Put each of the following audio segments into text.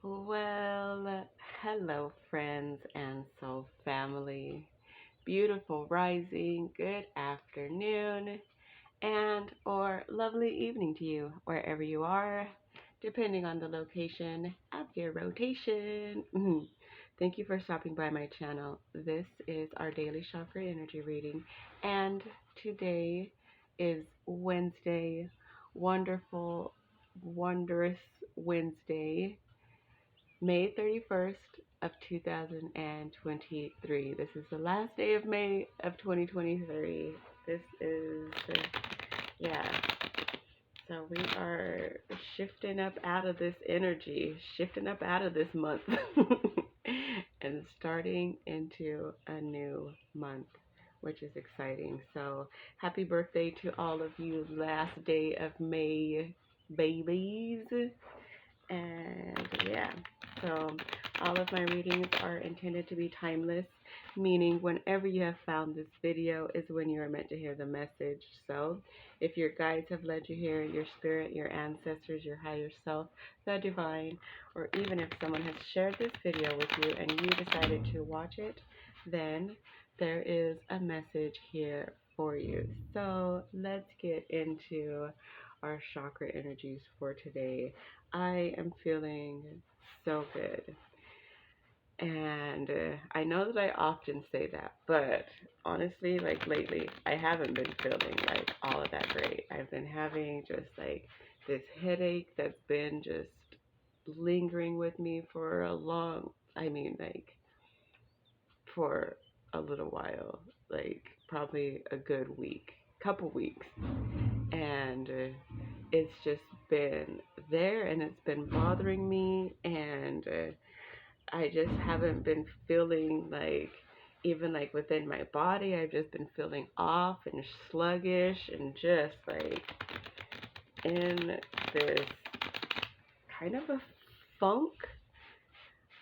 Well, hello, friends and soul family. Beautiful rising, good afternoon, and or lovely evening to you, wherever you are, depending on the location of your rotation. Thank you for stopping by my channel. This is our Daily Chakra energy reading, and today is Wednesday, wonderful, wondrous Wednesday, May 31st of 2023. This is the last day of May of 2023. This is, yeah. So we are shifting up out of this energy, shifting up out of this month, and starting into a new month, which is exciting. So happy birthday to all of you, last day of May babies. And yeah, so all of my readings are intended to be timeless, meaning whenever you have found this video is when you are meant to hear the message. So if your guides have led you here, your spirit, your ancestors, your higher self, the divine, or even if someone has shared this video with you and you decided to watch it, then there is a message here for you. So let's get into our chakra energies for today. I am feeling so good. And I know that I often say that, but honestly, like lately, I haven't been feeling like all of that great. I've been having just like this headache that's been just lingering with me for like for a little while, like probably a good week, couple weeks. And it's just been there and it's been bothering me, and I just haven't been feeling like, even like within my body, I've just been feeling off and sluggish and just like in this kind of a funk,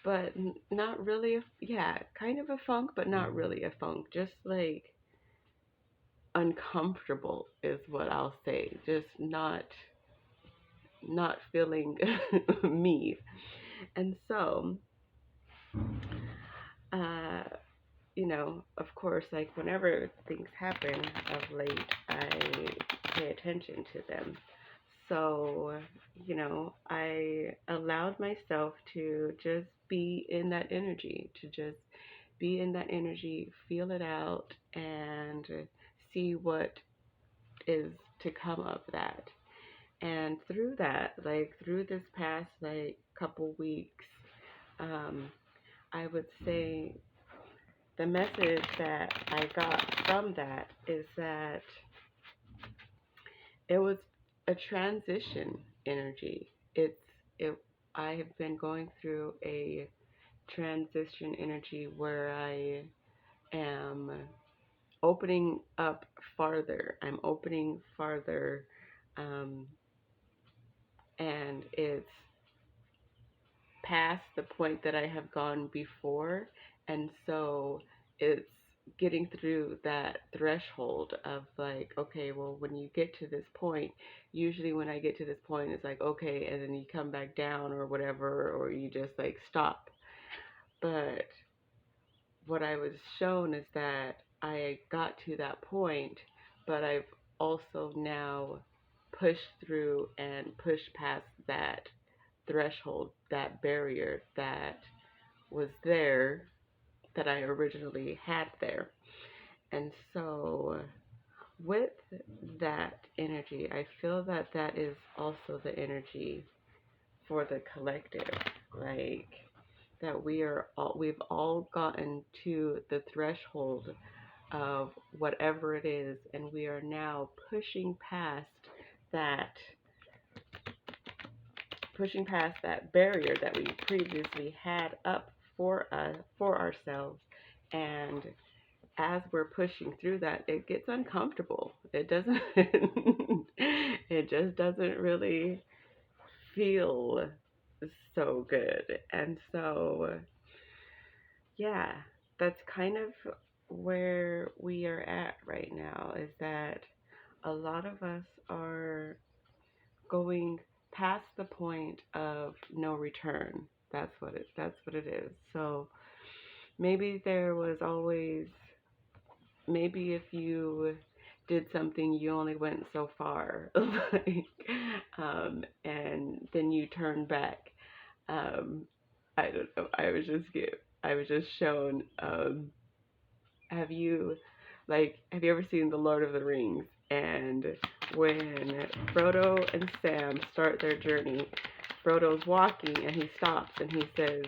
but not really yeah, kind of a funk, but not really a funk, just like uncomfortable is what I'll say, just not feeling me. And so, uh, of course, like whenever things happen of late, I pay attention to them. So, I allowed myself to just be in that energy, to just be in that energy, feel it out, and see what is to come of that. And through that, like through this past like couple weeks, um, I would say the message that I got from that is that it was a transition energy. It I have been going through a transition energy where I am opening up farther. I'm opening farther, um, and it's past the point that I have gone before, and so it's getting through that threshold of like, okay, well, when you get to this point, usually when I get to this point, it's like, okay, and then you come back down or whatever, or you just like stop. But what I was shown is that I got to that point, but I've also now pushed through and pushed past that threshold, that barrier that was there, that I originally had there. And so, with that energy, I feel that that is also the energy for the collective. Like, that we've all gotten to the threshold of whatever it is, and we are now that pushing past that barrier that we previously had up for ourselves. And as we're pushing through that, it gets uncomfortable. It doesn't it just doesn't really feel so good. And so, yeah, that's kind of where we are at right now, is that a lot of us are going past the point of no return, That's what it is. So maybe there was always, maybe if you did something, you only went so far, like, and then you turn back. Um, I don't know. I was just shown. Have you, have you ever seen The Lord of the Rings? And when Frodo and Sam start their journey, Frodo's walking and he stops and he says,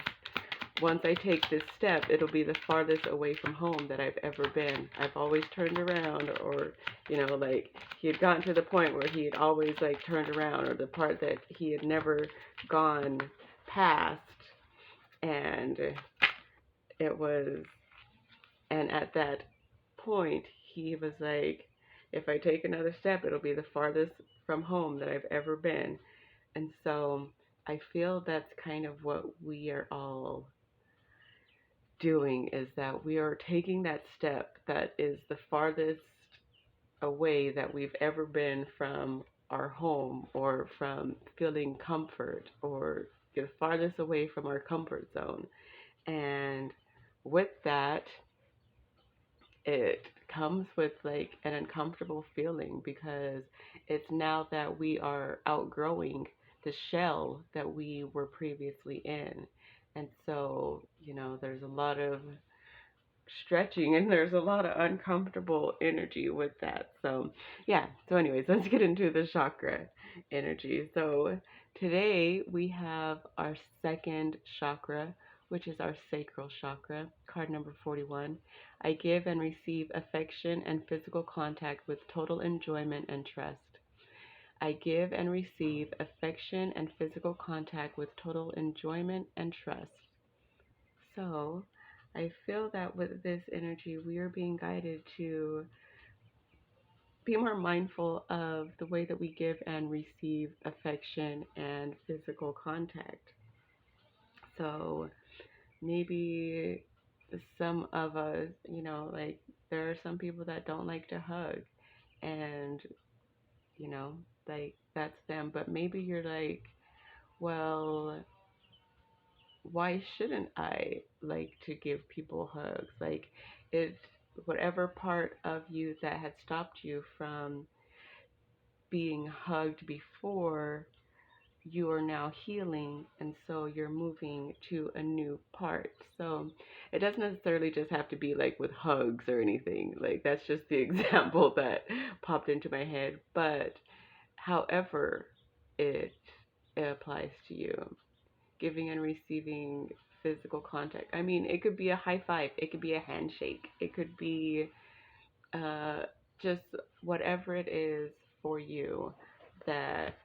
once I take this step, it'll be the farthest away from home that I've ever been. I've always turned around, or, like he had gotten to the point where he had always like turned around, or the part that he had never gone past. And it was, and at that point, he was like, if I take another step, it'll be the farthest from home that I've ever been. And so I feel that's kind of what we are all doing, is that we are taking that step that is the farthest away that we've ever been from our home, or from feeling comfort, or the farthest away from our comfort zone. And with that, it comes with like an uncomfortable feeling, because it's now that we are outgrowing the shell that we were previously in. And so, there's a lot of stretching and there's a lot of uncomfortable energy with that. So, yeah. So, anyways, let's get into the chakra energy. So, today we have our second chakra, which is our sacral chakra, card number 41. I give and receive affection and physical contact with total enjoyment and trust. I give and receive affection and physical contact with total enjoyment and trust. So, I feel that with this energy, we are being guided to be more mindful of the way that we give and receive affection and physical contact. So, maybe some of us, like, there are some people that don't like to hug, and, you know, like, that's them. But maybe you're like, well, why shouldn't I like to give people hugs? Like, it's whatever part of you that had stopped you from being hugged before, you are now healing, and so you're moving to a new part. So it doesn't necessarily just have to be like with hugs or anything. Like, that's just the example that popped into my head. But however it, it applies to you, giving and receiving physical contact. I mean, it could be a high five, it could be a handshake, it could be uh, just whatever it is for you that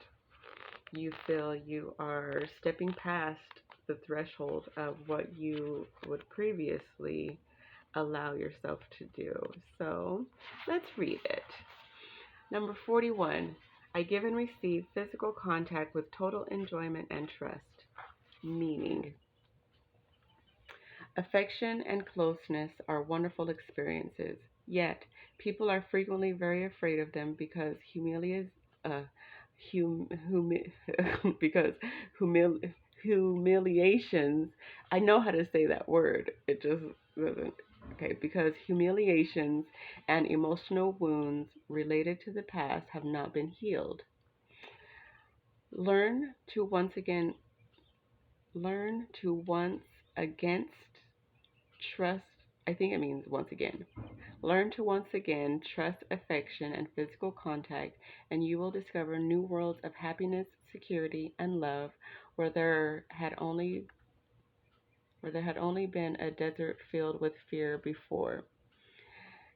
you feel you are stepping past the threshold of what you would previously allow yourself to do. So let's read it. Number 41. I give and receive physical contact with total enjoyment and trust. Meaning, affection and closeness are wonderful experiences, yet people are frequently very afraid of them because uh, because humiliations. I know how to say that word. It just doesn't. Okay, because humiliations and emotional wounds related to the past have not been healed. Learn to once again learn to once against trust. I think it means once again. Learn to once again trust affection and physical contact, and you will discover new worlds of happiness, security, and love where there had only been a desert filled with fear before.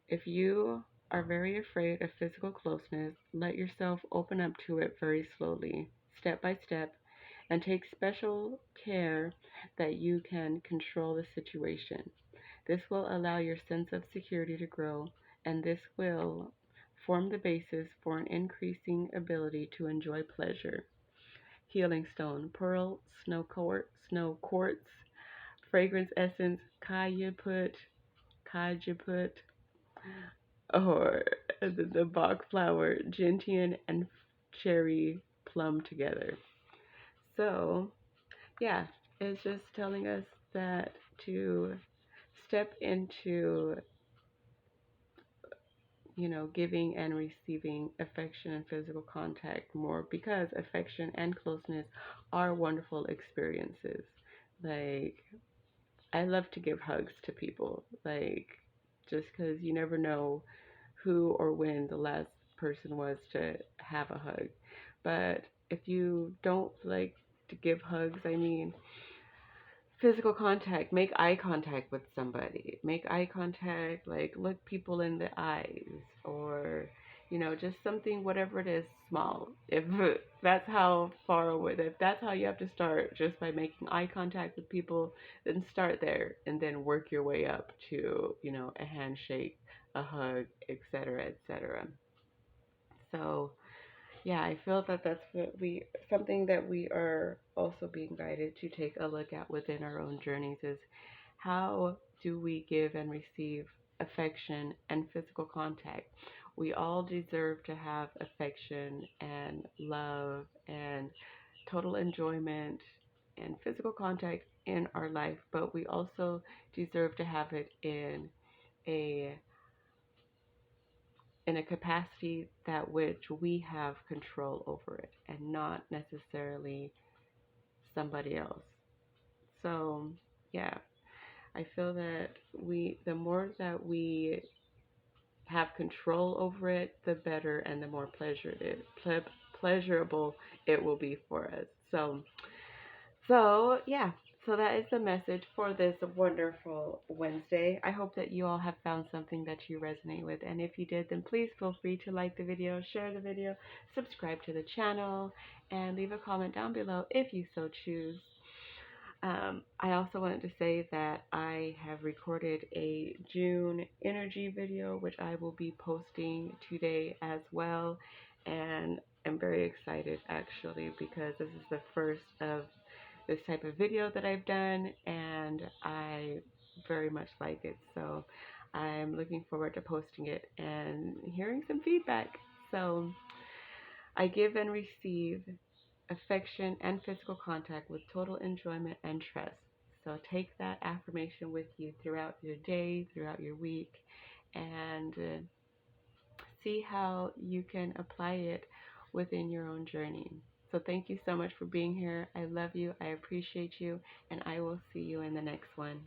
If you are very afraid of physical closeness, let yourself open up to it very slowly, step by step, and take special care that you can control the situation. This will allow your sense of security to grow, and this will form the basis for an increasing ability to enjoy pleasure. Healing stone, pearl, snow quartz, fragrance essence, kajaput, or the Bach flower, gentian, and cherry plum together. So, yeah. is just telling us that to step into, giving and receiving affection and physical contact more, because affection and closeness are wonderful experiences. Like, I love to give hugs to people, like, just because you never know who or when the last person was to have a hug. But if you don't like to give hugs, I mean, physical contact, make eye contact with somebody, make eye contact, like look people in the eyes, or just something, whatever it is, small. If that's how far away, if that's how you have to start, just by making eye contact with people, then start there and then work your way up to a handshake, a hug, etc., etc. So yeah, I feel that that's something that we are also being guided to take a look at within our own journeys is, how do we give and receive affection and physical contact? We all deserve to have affection and love and total enjoyment and physical contact in our life, but we also deserve to have it a in a capacity that which we have control over it and not necessarily somebody else. So, yeah, I feel that the more that we have control over it, the better and the more pleasurable it will be for us. So, yeah, so that is the message for this wonderful Wednesday. I hope that you all have found something that you resonate with. And if you did, then please feel free to like the video, share the video, subscribe to the channel, and leave a comment down below if you so choose. I also wanted to say that I have recorded a June energy video, which I will be posting today as well. And I'm very excited actually, because this is the first of this type of video that I've done, and I very much like it. So I'm looking forward to posting it and hearing some feedback. So I give and receive affection and physical contact with total enjoyment and trust. So take that affirmation with you throughout your day, throughout your week, and see how you can apply it within your own journey. So thank you so much for being here. I love you. I appreciate you. And I will see you in the next one.